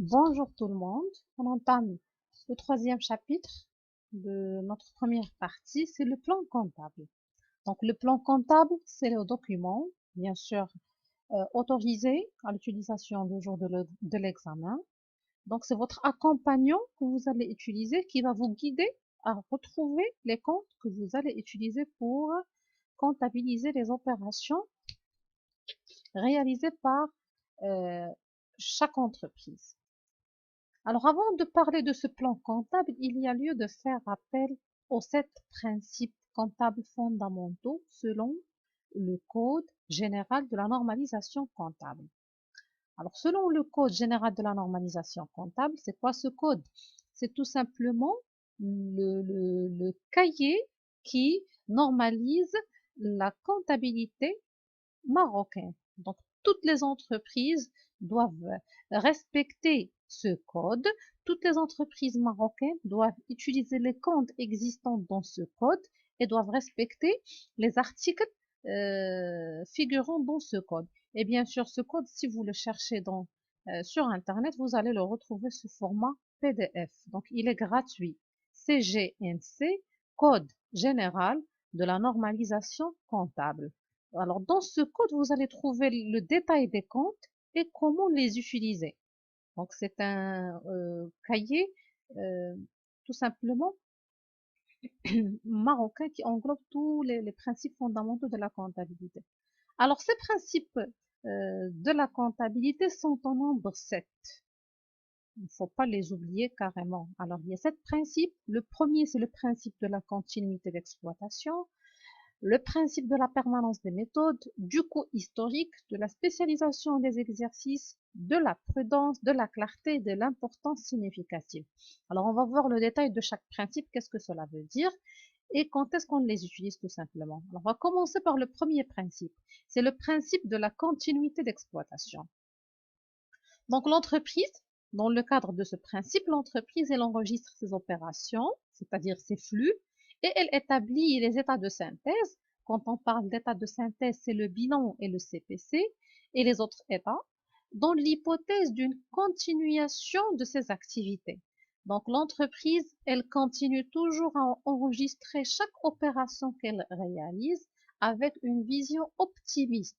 Bonjour tout le monde, on entame le troisième chapitre de notre première partie, c'est le plan comptable. Donc le plan comptable, c'est le document, bien sûr, autorisé à l'utilisation le jour de l'examen. Donc c'est votre accompagnant que vous allez utiliser qui va vous guider à retrouver les comptes que vous allez utiliser pour comptabiliser les opérations réalisées par euh, chaque entreprise. Alors, avant de parler de ce plan comptable, il y a lieu de faire appel aux 7 principes comptables fondamentaux selon le Code général de la normalisation comptable. Alors, selon le Code général de la normalisation comptable, c'est quoi ce code? C'est tout simplement le cahier qui normalise la comptabilité marocaine. Donc, toutes les entreprises doivent respecter ce code. Toutes les entreprises marocaines doivent utiliser les comptes existants dans ce code et doivent respecter les articles figurant dans ce code. Et bien sûr, ce code, si vous le cherchez sur Internet, vous allez le retrouver sous format PDF. Donc, il est gratuit. CGNC, Code général de la normalisation comptable. Alors, dans ce code, vous allez trouver le détail des comptes et comment les utiliser. Donc, c'est un cahier euh, tout simplement marocain qui englobe tous les principes fondamentaux de la comptabilité. Alors, ces principes de la comptabilité sont en nombre 7. Il ne faut pas les oublier carrément. Alors, il y a 7 principes. Le premier, c'est le principe de la continuité d'exploitation. Le principe de la permanence des méthodes, du coût historique, de la spécialisation des exercices, de la prudence, de la clarté et de l'importance significative. Alors, on va voir le détail de chaque principe, qu'est-ce que cela veut dire et quand est-ce qu'on les utilise tout simplement. Alors, on va commencer par le premier principe. C'est le principe de la continuité d'exploitation. Donc, l'entreprise, dans le cadre de ce principe, l'entreprise, elle enregistre ses opérations, c'est-à-dire ses flux, et elle établit les états de synthèse. Quand on parle d'état de synthèse, c'est le bilan et le CPC et les autres états, dans l'hypothèse d'une continuation de ces activités. Donc, l'entreprise, elle continue toujours à enregistrer chaque opération qu'elle réalise avec une vision optimiste.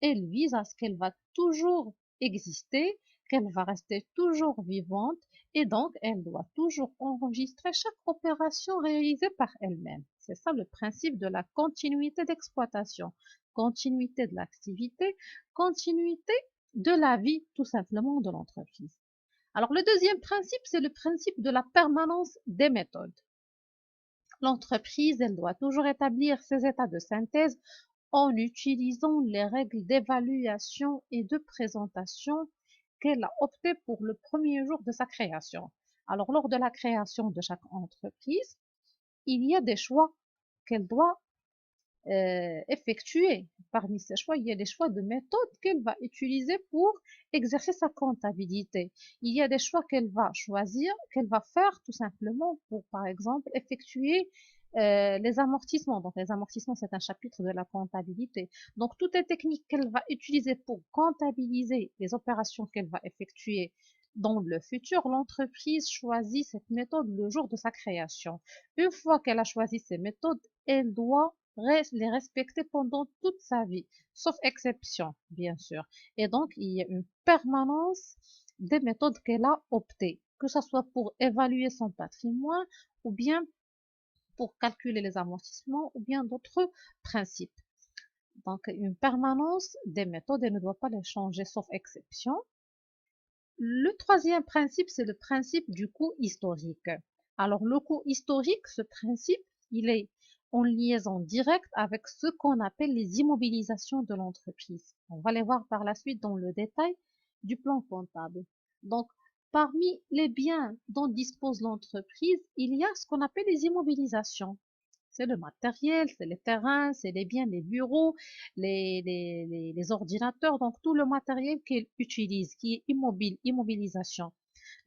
Elle vise à ce qu'elle va toujours exister, qu'elle va rester toujours vivante et donc elle doit toujours enregistrer chaque opération réalisée par elle-même. C'est ça le principe de la continuité d'exploitation, continuité de l'activité, continuité de la vie tout simplement de l'entreprise. Alors le deuxième principe, c'est le principe de la permanence des méthodes. L'entreprise, elle doit toujours établir ses états de synthèse en utilisant les règles d'évaluation et de présentation qu'elle a opté pour le premier jour de sa création. Alors, lors de la création de chaque entreprise, il y a des choix qu'elle doit effectuer. Parmi ces choix, il y a des choix de méthode qu'elle va utiliser pour exercer sa comptabilité. Il y a des choix qu'elle va choisir, qu'elle va faire tout simplement pour, par exemple, effectuer les amortissements. Donc, les amortissements, c'est un chapitre de la comptabilité. Donc, toutes les techniques qu'elle va utiliser pour comptabiliser les opérations qu'elle va effectuer dans le futur, l'entreprise choisit cette méthode le jour de sa création. Une fois qu'elle a choisi ces méthodes, elle doit les respecter pendant toute sa vie, sauf exception, bien sûr. Et donc, il y a une permanence des méthodes qu'elle a optées, que ce soit pour évaluer son patrimoine ou bien pour calculer les amortissements ou bien d'autres principes. Donc, une permanence des méthodes, elle ne doit pas les changer, sauf exception. Le troisième principe, c'est le principe du coût historique. Alors, le coût historique, ce principe, il est en liaison directe avec ce qu'on appelle les immobilisations de l'entreprise. On va les voir par la suite dans le détail du plan comptable. Donc, parmi les biens dont dispose l'entreprise, il y a ce qu'on appelle les immobilisations. C'est le matériel, c'est les terrains, c'est les biens, les bureaux, les ordinateurs, donc tout le matériel qu'elle utilise, qui est immobile, immobilisation.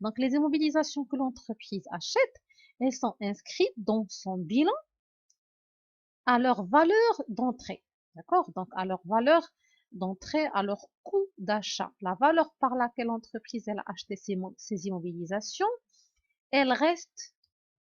Donc les immobilisations que l'entreprise achète, elles sont inscrites dans son bilan à leur valeur d'entrée. D'accord? Donc à leur valeur d'entrée à leur coût d'achat. La valeur par laquelle l'entreprise a acheté ces immobilisations, elle reste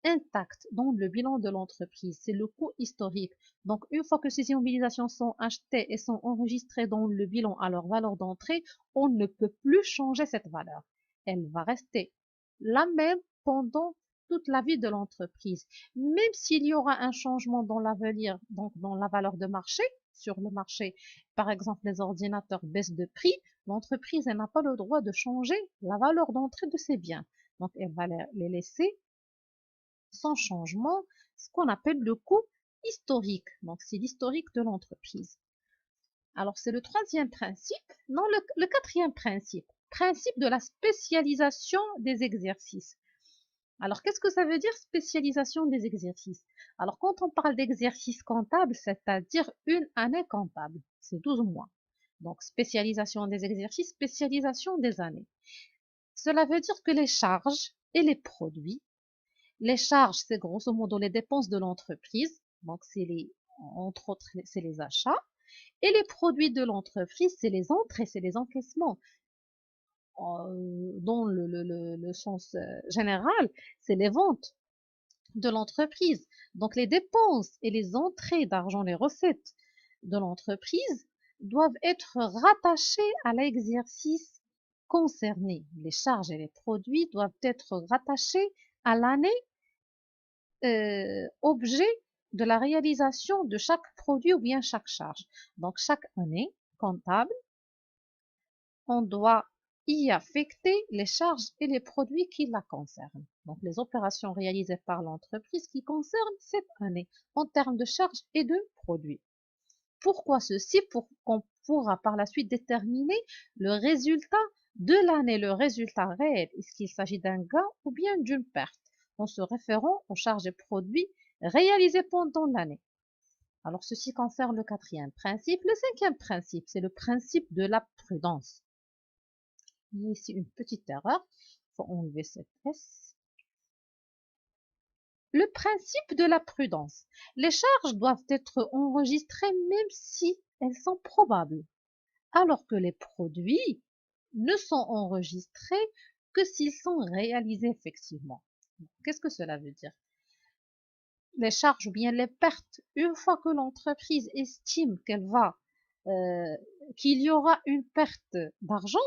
intacte dans le bilan de l'entreprise. C'est le coût historique. Donc, une fois que ces immobilisations sont achetées et sont enregistrées dans le bilan à leur valeur d'entrée, on ne peut plus changer cette valeur. Elle va rester la même pendant toute la vie de l'entreprise. Même s'il y aura un changement dans l'avenir, donc dans la valeur de marché, sur le marché, par exemple, les ordinateurs baissent de prix, l'entreprise n'a pas le droit de changer la valeur d'entrée de ses biens. Donc, elle va les laisser sans changement, ce qu'on appelle le coût historique. Donc, c'est l'historique de l'entreprise. Alors, c'est le troisième principe. Non, le quatrième principe. Principe de la spécialisation des exercices. Alors, qu'est-ce que ça veut dire spécialisation des exercices? Alors, quand on parle d'exercice comptable, c'est-à-dire une année comptable, c'est 12 mois. Donc, spécialisation des exercices, spécialisation des années. Cela veut dire que les charges et les produits, les charges, c'est grosso modo les dépenses de l'entreprise, donc entre autres, c'est les achats, et les produits de l'entreprise, c'est les entrées, c'est les encaissements. Dans le sens général, c'est les ventes de l'entreprise. Donc les dépenses et les entrées d'argent, les recettes de l'entreprise doivent être rattachées à l'exercice concerné. Les charges et les produits doivent être rattachés à l'année objet de la réalisation de chaque produit ou bien chaque charge. Donc chaque année comptable, on doit y affecter les charges et les produits qui la concernent. Donc les opérations réalisées par l'entreprise qui concernent cette année en termes de charges et de produits. Pourquoi ceci? Pour qu'on pourra par la suite déterminer le résultat de l'année, le résultat réel. Est-ce qu'il s'agit d'un gain ou bien d'une perte, en se référant aux charges et produits réalisés pendant l'année. Alors, ceci concerne le quatrième principe. Le cinquième principe, c'est le principe de la prudence. Il y a ici une petite erreur. Il faut enlever cette S. Le principe de la prudence. Les charges doivent être enregistrées même si elles sont probables, alors que les produits ne sont enregistrés que s'ils sont réalisés effectivement. Qu'est-ce que cela veut dire? Les charges ou bien les pertes, une fois que l'entreprise estime qu'il y aura une perte d'argent,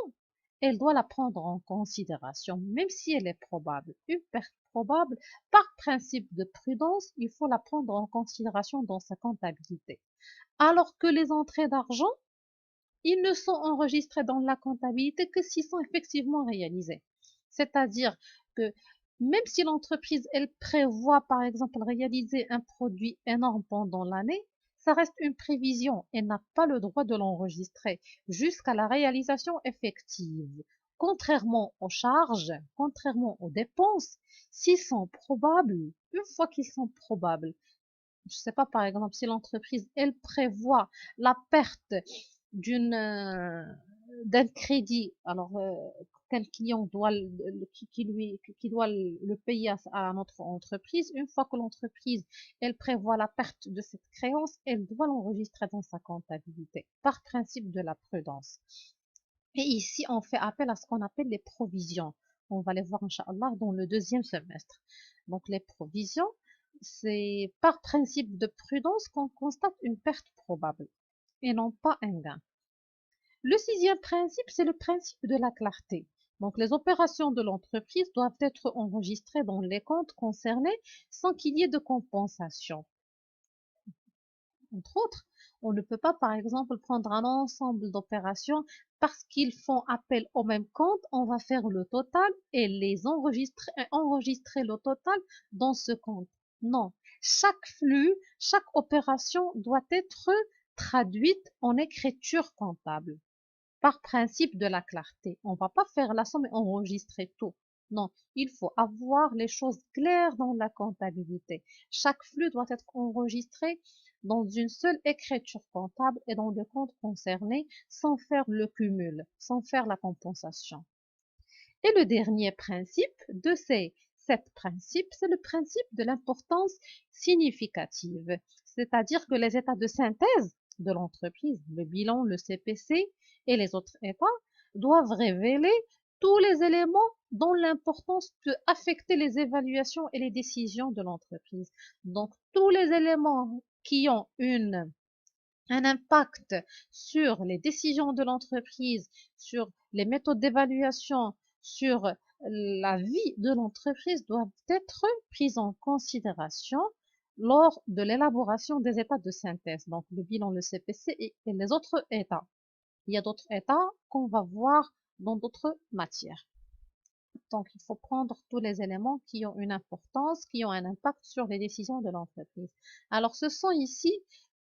elle doit la prendre en considération, même si elle est probable. Une perte probable, par principe de prudence, il faut la prendre en considération dans sa comptabilité. Alors que les entrées d'argent, ils ne sont enregistrés dans la comptabilité que s'ils sont effectivement réalisés. C'est-à-dire que même si l'entreprise, elle prévoit, par exemple, réaliser un produit énorme pendant l'année, ça reste une prévision. Elle n'a pas le droit de l'enregistrer jusqu'à la réalisation effective. Contrairement aux charges, contrairement aux dépenses, s'ils sont probables, une fois qu'ils sont probables, je ne sais pas, par exemple, si l'entreprise, elle prévoit la perte d'un crédit, alors qu'un client doit qui doit le payer à notre entreprise, une fois que l'entreprise, elle prévoit la perte de cette créance, elle doit l'enregistrer dans sa comptabilité, par principe de la prudence. Et ici, on fait appel à ce qu'on appelle les provisions. On va les voir, Inch'Allah, dans le deuxième semestre. Donc, les provisions, c'est par principe de prudence qu'on constate une perte probable et non pas un gain. Le sixième principe, c'est le principe de la clarté. Donc, les opérations de l'entreprise doivent être enregistrées dans les comptes concernés sans qu'il y ait de compensation. Entre autres, on ne peut pas, par exemple, prendre un ensemble d'opérations parce qu'ils font appel au même compte, on va faire le total et les enregistrer le total dans ce compte. Non, chaque flux, chaque opération doit être traduite en écriture comptable par principe de la clarté. On ne va pas faire la somme et enregistrer tout. Non, il faut avoir les choses claires dans la comptabilité. Chaque flux doit être enregistré dans une seule écriture comptable et dans le compte concerné sans faire le cumul, sans faire la compensation. Et le dernier principe de ces 7 principes, c'est le principe de l'importance significative. C'est-à-dire que les états de synthèse de l'entreprise, le bilan, le CPC et les autres états, doivent révéler tous les éléments dont l'importance peut affecter les évaluations et les décisions de l'entreprise. Donc, tous les éléments qui ont un impact sur les décisions de l'entreprise, sur les méthodes d'évaluation, sur la vie de l'entreprise doivent être prises en considération lors de l'élaboration des états de synthèse, donc le bilan, le CPC et les autres états. Il y a d'autres états qu'on va voir dans d'autres matières. Donc, il faut prendre tous les éléments qui ont une importance, qui ont un impact sur les décisions de l'entreprise. Alors, ce sont ici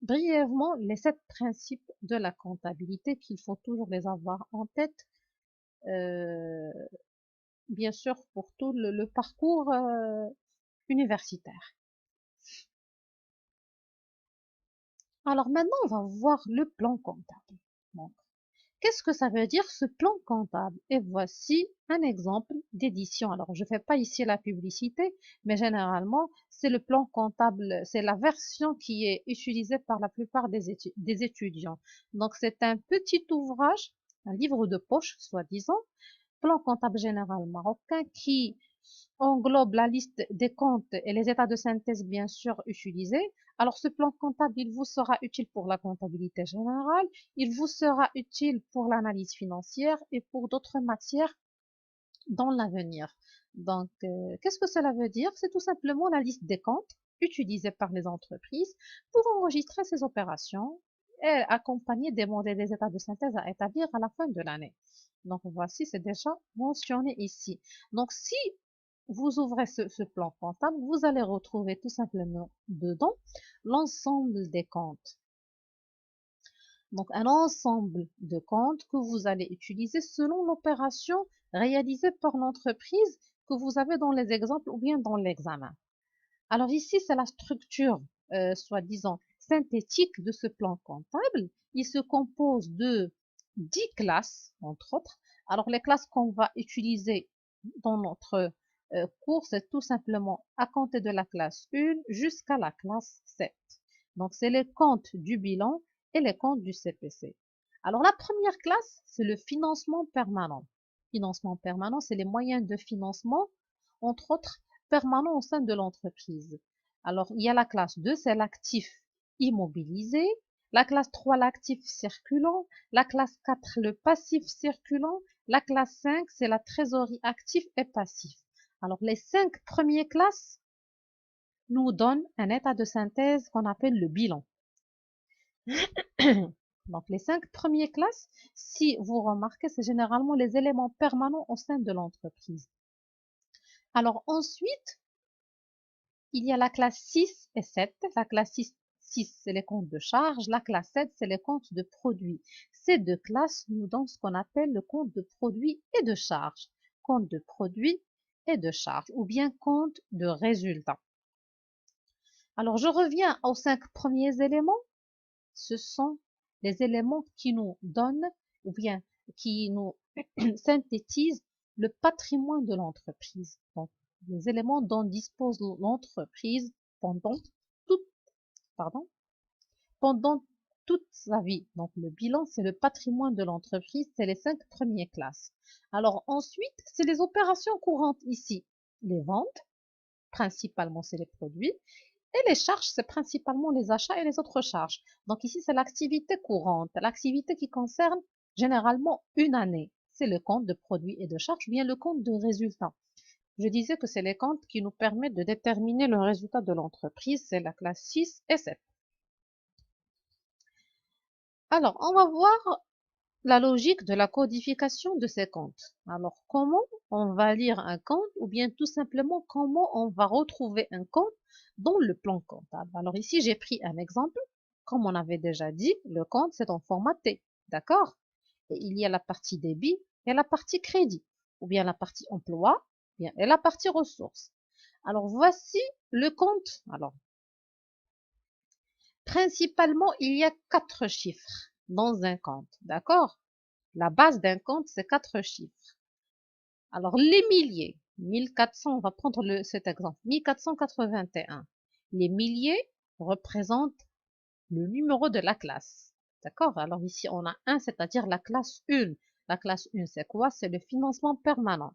brièvement les 7 principes de la comptabilité qu'il faut toujours les avoir en tête, euh, bien sûr, pour tout le parcours universitaire. Alors maintenant, on va voir le plan comptable. Donc, qu'est-ce que ça veut dire ce plan comptable? Et voici un exemple d'édition. Alors, je ne fais pas ici la publicité, mais généralement, c'est le plan comptable, c'est la version qui est utilisée par la plupart des étudiants. Donc, c'est un petit ouvrage, un livre de poche, soi-disant, plan comptable général marocain qui englobe la liste des comptes et les états de synthèse bien sûr utilisés. Alors ce plan comptable, il vous sera utile pour la comptabilité générale, il vous sera utile pour l'analyse financière et pour d'autres matières dans l'avenir. Donc, qu'est-ce que cela veut dire? C'est tout simplement la liste des comptes utilisés par les entreprises pour enregistrer ces opérations et accompagner des modèles des états de synthèse à établir à la fin de l'année. Donc, voici, c'est déjà mentionné ici. Donc, si vous ouvrez ce plan comptable, vous allez retrouver tout simplement dedans l'ensemble des comptes. Donc, un ensemble de comptes que vous allez utiliser selon l'opération réalisée par l'entreprise que vous avez dans les exemples ou bien dans l'examen. Alors ici, c'est la structure, soi-disant, synthétique de ce plan comptable. Il se compose de 10 classes, entre autres. Alors, les classes qu'on va utiliser dans notre cours, c'est tout simplement à compter de la classe 1 jusqu'à la classe 7. Donc, c'est les comptes du bilan et les comptes du CPC. Alors, la première classe, c'est le financement permanent. Financement permanent, c'est les moyens de financement, entre autres, permanents au sein de l'entreprise. Alors, il y a la classe 2, c'est l'actif immobilisé. La classe 3, l'actif circulant. La classe 4, le passif circulant. La classe 5, c'est la trésorerie active et passif. Alors, les 5 premières classes nous donnent un état de synthèse qu'on appelle le bilan. Donc, les 5 premières classes, si vous remarquez, c'est généralement les éléments permanents au sein de l'entreprise. Alors, ensuite, il y a la classe 6 et 7. La classe 6, c'est les comptes de charge. La classe 7, c'est les comptes de produits. Ces deux classes nous donnent ce qu'on appelle le compte de produits et de charge. Compte de produits et de charge, ou bien compte de résultats. Alors, je reviens aux 5 premiers éléments. Ce sont les éléments qui nous donnent, ou bien qui nous synthétisent le patrimoine de l'entreprise. Donc, les éléments dont dispose l'entreprise pendant toute, pardon, pendant toute sa vie. Donc, le bilan, c'est le patrimoine de l'entreprise, c'est les 5 premières classes. Alors, ensuite, c'est les opérations courantes ici. Les ventes, principalement, c'est les produits. Et les charges, c'est principalement les achats et les autres charges. Donc ici, c'est l'activité courante, l'activité qui concerne généralement une année. C'est le compte de produits et de charges, bien le compte de résultats. Je disais que c'est les comptes qui nous permettent de déterminer le résultat de l'entreprise, c'est la classe 6 et 7. Alors, on va voir la logique de la codification de ces comptes. Alors, comment on va lire un compte ou bien tout simplement comment on va retrouver un compte dans le plan comptable. Alors ici, j'ai pris un exemple. Comme on avait déjà dit, le compte, c'est en format T. D'accord? Et il y a la partie débit et la partie crédit, ou bien la partie emploi, bien, et la partie ressources. Alors, voici le compte. Alors, principalement, il y a 4 chiffres dans un compte. D'accord? La base d'un compte, c'est 4 chiffres. Alors, les milliers, 1400, on va prendre cet exemple, 1481. Les milliers représentent le numéro de la classe. D'accord? Alors ici, on a 1, c'est-à-dire la classe 1. La classe 1, c'est quoi? C'est le financement permanent.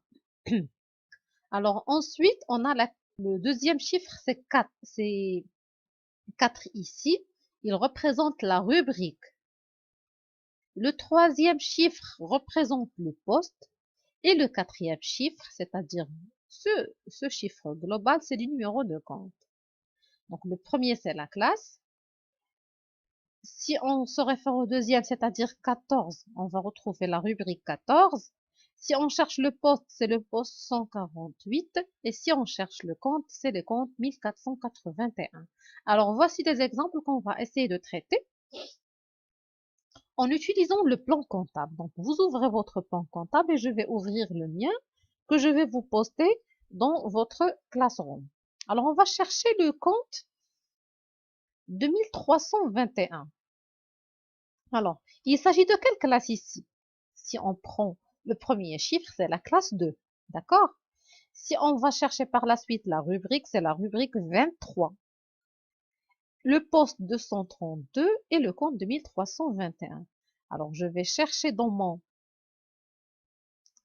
Alors ensuite, on a le deuxième chiffre, c'est 4. C'est 4 ici. Il représente la rubrique. Le troisième chiffre représente le poste. Et le quatrième chiffre, c'est-à-dire ce chiffre global, c'est le numéro de compte. Donc le premier, c'est la classe. Si on se réfère au deuxième, c'est-à-dire 14, on va retrouver la rubrique 14. Si on cherche le poste, c'est le poste 148. Et si on cherche le compte, c'est le compte 1481. Alors, voici des exemples qu'on va essayer de traiter en utilisant le plan comptable. Donc, vous ouvrez votre plan comptable et je vais ouvrir le mien que je vais vous poster dans votre Classroom. Alors, on va chercher le compte 2321. Alors, il s'agit de quelle classe ici? Si on prend le premier chiffre, c'est la classe 2. D'accord? Si on va chercher par la suite la rubrique, c'est la rubrique 23. Le poste 232 et le compte 2321. Alors, je vais chercher dans mon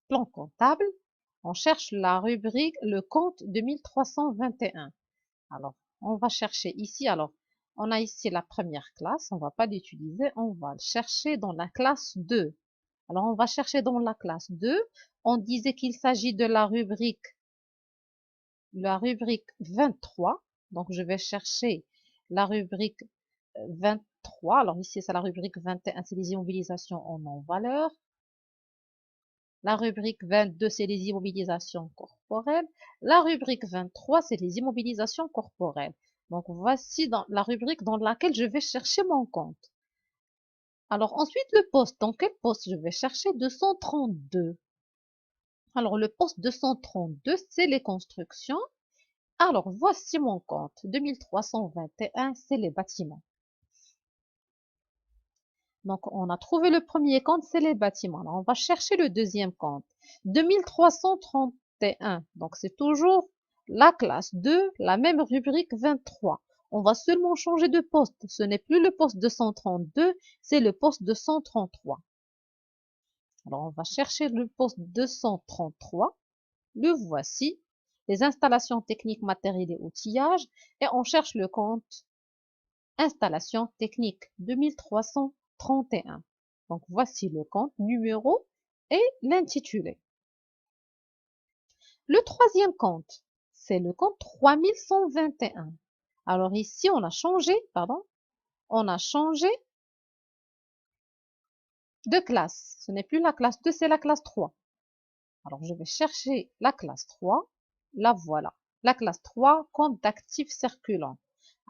plan comptable. On cherche la rubrique, le compte 2321. Alors, on va chercher ici. Alors, on a ici la première classe. On ne va pas l'utiliser. On va le chercher dans la classe 2. Alors, on va chercher dans la classe 2. On disait qu'il s'agit de la rubrique 23. Donc, je vais chercher la rubrique 23. Alors, ici, c'est la rubrique 21, c'est les immobilisations en non-valeur. La rubrique 22, c'est les immobilisations corporelles. La rubrique 23, c'est les immobilisations corporelles. Donc, voici la rubrique dans laquelle je vais chercher mon compte. Alors, ensuite, le poste. Dans quel poste je vais chercher? 232. Alors, le poste 232, c'est les constructions. Alors, voici mon compte. 2321, c'est les bâtiments. Donc, on a trouvé le premier compte, c'est les bâtiments. Alors, on va chercher le deuxième compte. 2331. Donc, c'est toujours la classe 2, la même rubrique 23. On va seulement changer de poste. Ce n'est plus le poste 232, c'est le poste 233. Alors, on va chercher le poste 233. Le voici. Les installations techniques, matériel et outillage. Et on cherche le compte installation technique 2331. Donc, voici le compte, numéro et l'intitulé. Le troisième compte, c'est le compte 3121. Alors ici, on a changé de classe. Ce n'est plus la classe 2, c'est la classe 3. Alors, je vais chercher la classe 3. La voilà. La classe 3, compte d'actifs circulants.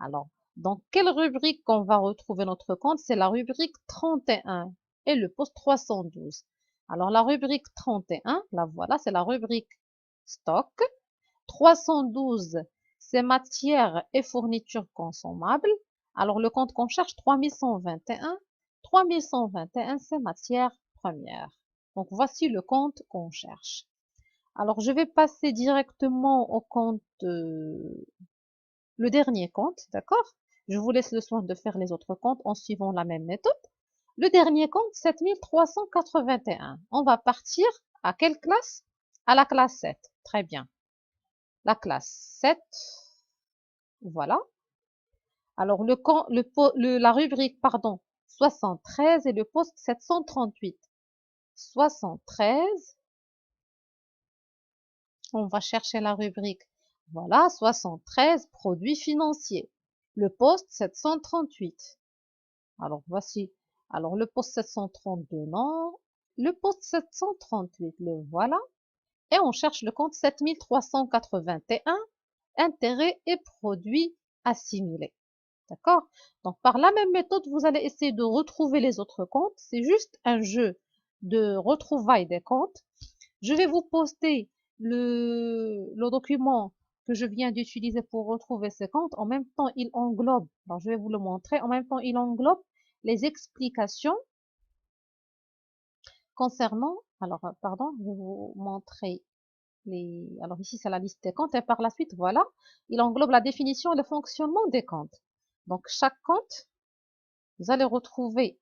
Alors, dans quelle rubrique on va retrouver notre compte? C'est la rubrique 31 et le poste 312. Alors, la rubrique 31, la voilà, c'est la rubrique stock. 312, c'est matières et fournitures consommables. Alors, le compte qu'on cherche, 3121. 3121, c'est matières premières. Donc, voici le compte qu'on cherche. Alors, je vais passer directement au compte, le dernier compte, d'accord? Je vous laisse le soin de faire les autres comptes en suivant la même méthode. Le dernier compte, 7381. On va partir à quelle classe? À la classe 7. Très bien. La classe 7. Voilà. Alors, la rubrique, pardon, 73 et le poste 738. 73. On va chercher la rubrique. Voilà, 73, produits financiers. Le poste 738. Alors, voici. Alors, le poste 732, non. Le poste 738, le voilà. Et on cherche le compte 7381, intérêts et produits assimilés. D'accord? Donc, par la même méthode, vous allez essayer de retrouver les autres comptes. C'est juste un jeu de retrouvailles des comptes. Je vais vous poster le document que je viens d'utiliser pour retrouver ces comptes. En même temps, il englobe, alors je vais vous le montrer, en même temps, il englobe les explications concernant, alors, pardon, je vais vous montrer alors ici, c'est la liste des comptes et par la suite, voilà, il englobe la définition et le fonctionnement des comptes. Donc, chaque compte vous allez retrouver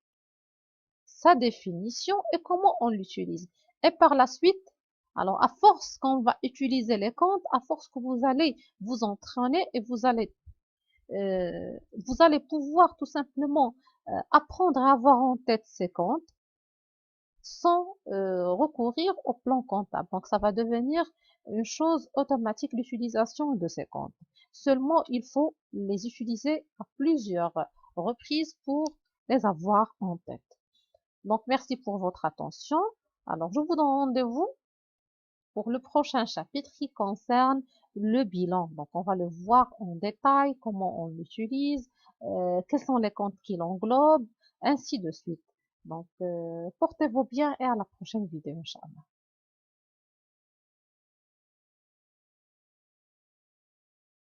sa définition et comment on l'utilise. Et par la suite, alors à force qu'on va utiliser les comptes, à force que vous allez vous entraîner et vous allez pouvoir tout simplement apprendre à avoir en tête ces comptes sans recourir au plan comptable. Donc, ça va devenir une chose automatique l'utilisation de ces comptes. Seulement, il faut les utiliser à plusieurs reprises pour les avoir en tête. Donc, merci pour votre attention. Alors, je vous donne rendez-vous pour le prochain chapitre qui concerne le bilan. Donc, on va le voir en détail, comment on l'utilise, quels sont les comptes qui l'englobent, ainsi de suite. Donc, portez-vous bien et à la prochaine vidéo, Inch'Allah.